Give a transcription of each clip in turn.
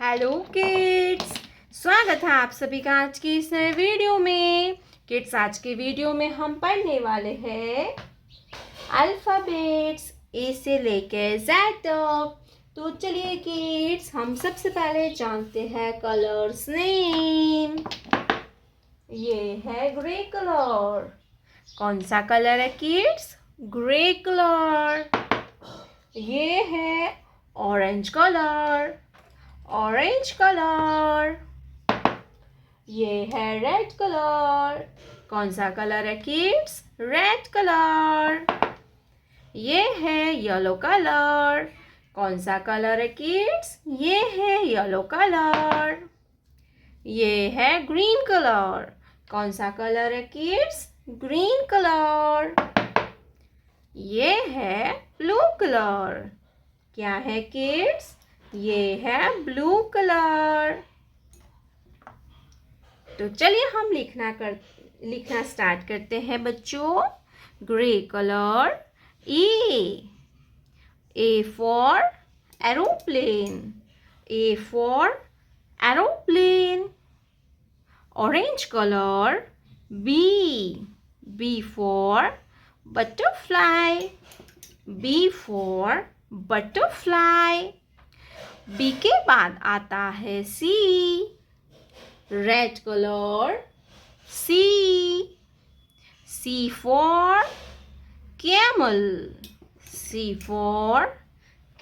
Hello kids, स्वागत है आप सभी का आज की इस नए वीडियो में। किड्स, आज के वीडियो में हम पढ़ने वाले हैं अल्फ़ाबेट्स ए से लेकर जेड तक। तो चलिए किड्स, हम सबसे पहले जानते हैं कलर्स नेम। ये है ग्रे कलर। कौन सा कलर है किड्स? Grey colour. ये है ऑरेंज कलर। Orange colour. ये है रेड कलर। कौन सा कलर है किड्स? Red colour. ये है येलो कलर। कौन सा कलर है किड्स? ये है येलो कलर। ये है ग्रीन कलर। कौन सा कलर है किड्स? Green colour. ये है ब्लू कलर। क्या है किड्स? ये है ब्लू कलर। तो चलिए हम लिखना स्टार्ट करते हैं बच्चों। Grey colour. A for aeroplane. A for aeroplane. Orange colour. B for butterfly. B for butterfly. B के बाद आता है C. Red colour. C for camel. C for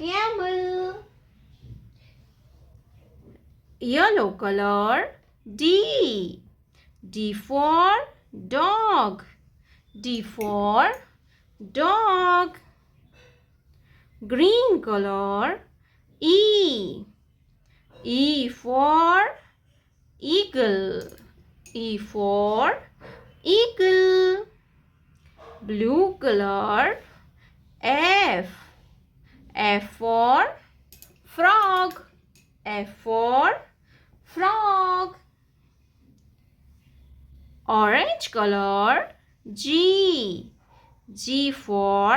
camel. Yellow colour. D for dog. D for dog. Green color. E for eagle. E for eagle. Blue color. F for frog. F for frog. Orange color. G for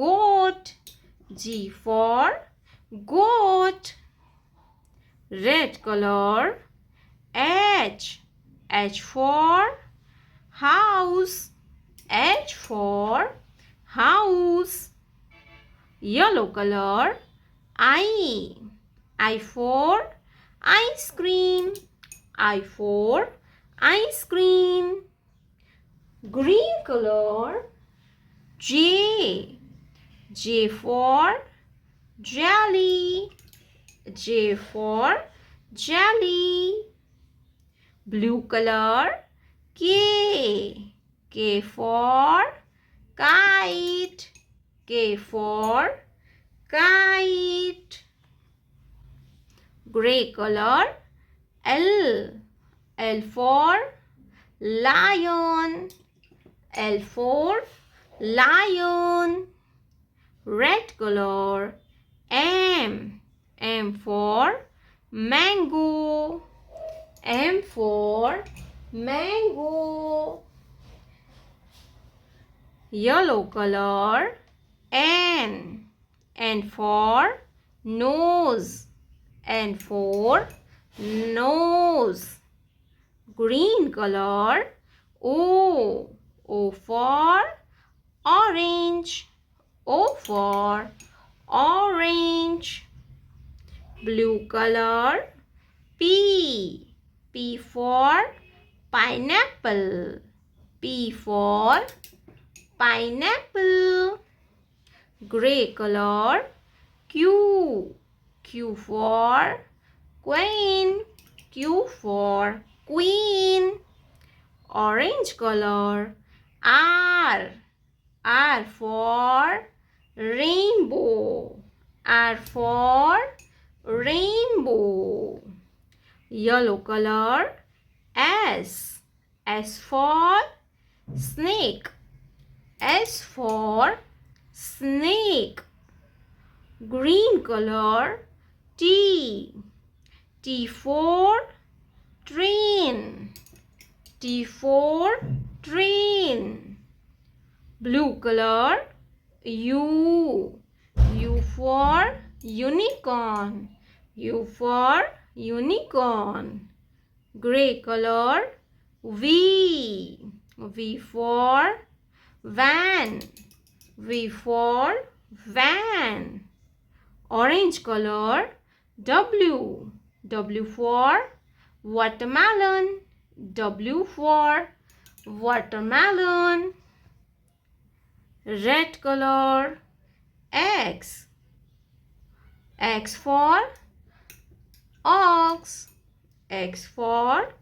goat. G for goat. Red color. H for house. H for house. Yellow color. I for ice cream. I for ice cream. Green color. J for jelly. J for jelly. Blue color. K for kite. K for kite. Gray color. L for lion. L for lion. Red color. M for mango. M for mango. Yellow color. N for nose. N for nose. Green color. O for orange. O for orange. Blue color. P for pineapple. P for pineapple. Gray color. Q for queen. Q for queen. Orange color. R for rainbow. R for rainbow. Yellow color. S for snake. S for snake. Green color. T for train. T for train. Blue color. U for unicorn. U for unicorn. Gray color, V. V for van. V for van. Orange color, W. W for watermelon. W for watermelon. Red color, X. X for ox. X for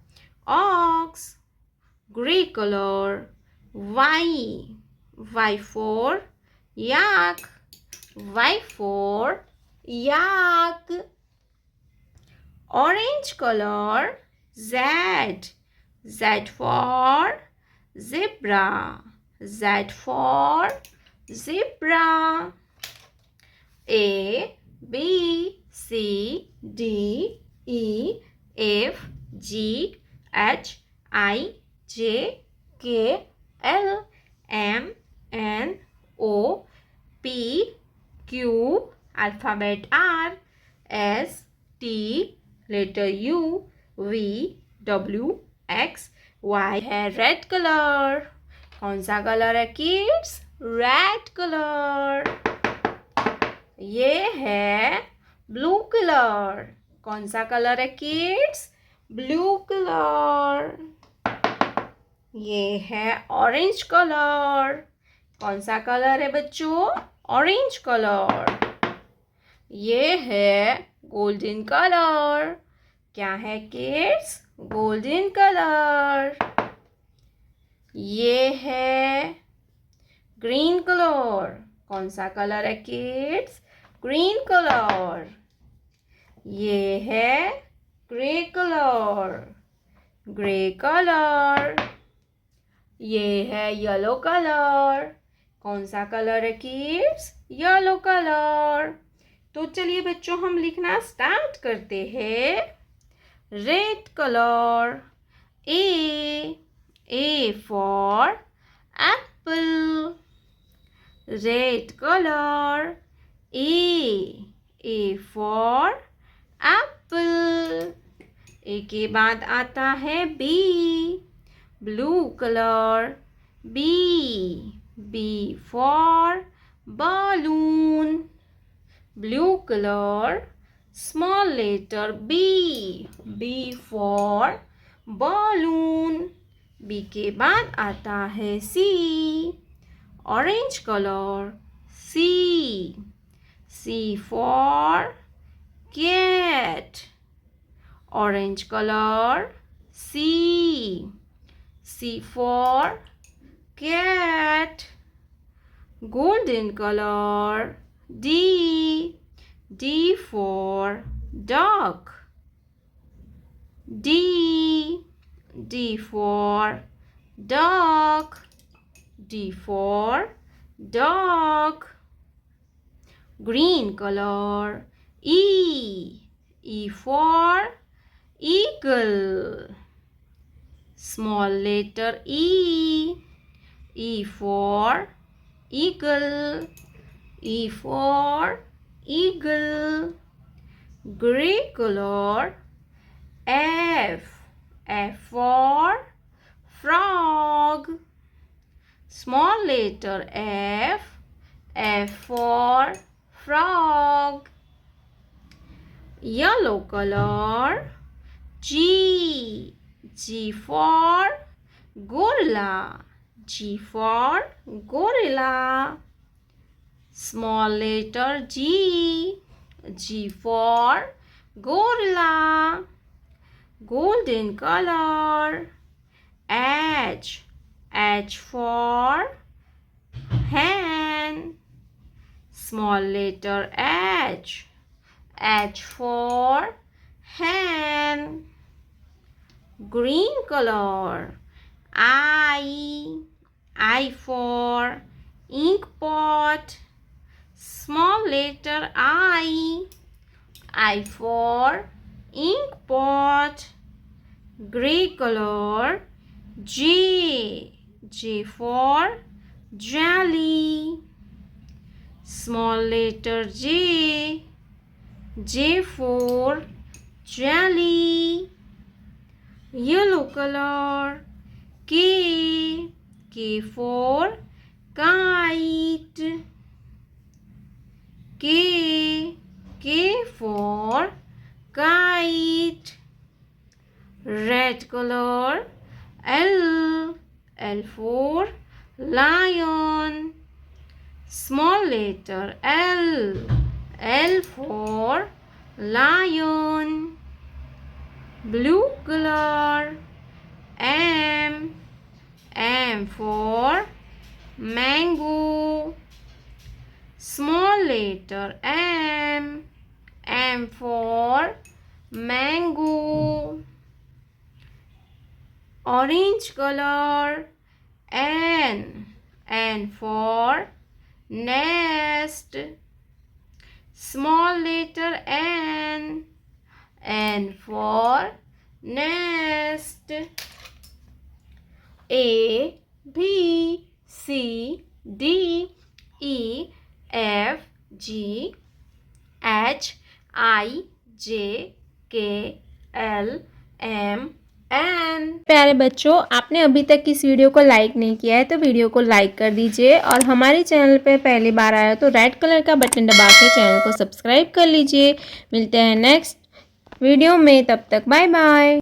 ox. Gray color, Y. Y for yak. Y for yak. Orange color, Z. Z for zebra. Z for zebra. A, B, C, D, E, F, G, H, I, J, K, L, M, N, O, P, Q, alphabet R, S, T, letter U, V, W, X, Y है red colour. कौन सा colour है kids? Red colour. ये है blue colour. कौन सा colour है kids? Blue colour. ये है ऑरेंज कलर. कौन सा कलर है बच्चों? Orange colour. ये है गोल्डन कलर. क्या है किड्स? Golden colour. ये है ग्रीन कलर. कौन सा कलर है किड्स? Green colour. ये है ग्रे कलर. Grey colour. ये है येलो कलर. कौन सा कलर है किड्स? Yellow colour. तो चलिए बच्चों हम लिखना स्टार्ट करते हैं. Red colour. A for apple. Red color. A for apple. A के बाद आता है B. Blue color. B for balloon. Blue color. Small letter B. B for balloon. B के बाद आता है C. Orange color. C for cat. Orange color. C for cat. Golden color. D for duck. D for duck. D for duck. Green color. E for eagle. Small letter E for eagle. E for eagle. Gray color. F for frog. Small letter F for frog. Yellow color. G for gorilla. G for gorilla. Small letter G for gorilla. Golden color. H for hen. Small letter H for hen. Green color. I for ink pot. Small letter I for ink pot. Gray color. J for jelly. Small letter J for jelly. Yellow color. K for kite. K for kite. Red color. L for lion. Small letter L for lion. Blue color. M for mango. Small letter M for mango. Orange color. N for nest. Small letter N for nest. A B C D E F G H I J K L M N। प्यारे बच्चों, आपने अभी तक इस video को like नहीं किया है तो वीडियो को लाइक कर दीजिए और हमारे चैनल पे पहली बार आया तो रेड कलर का बटन दबा के चैनल को सब्सक्राइब कर लीजिए। मिलते हैं नेक्स्ट वीडियो में, तब तक बाय बाय।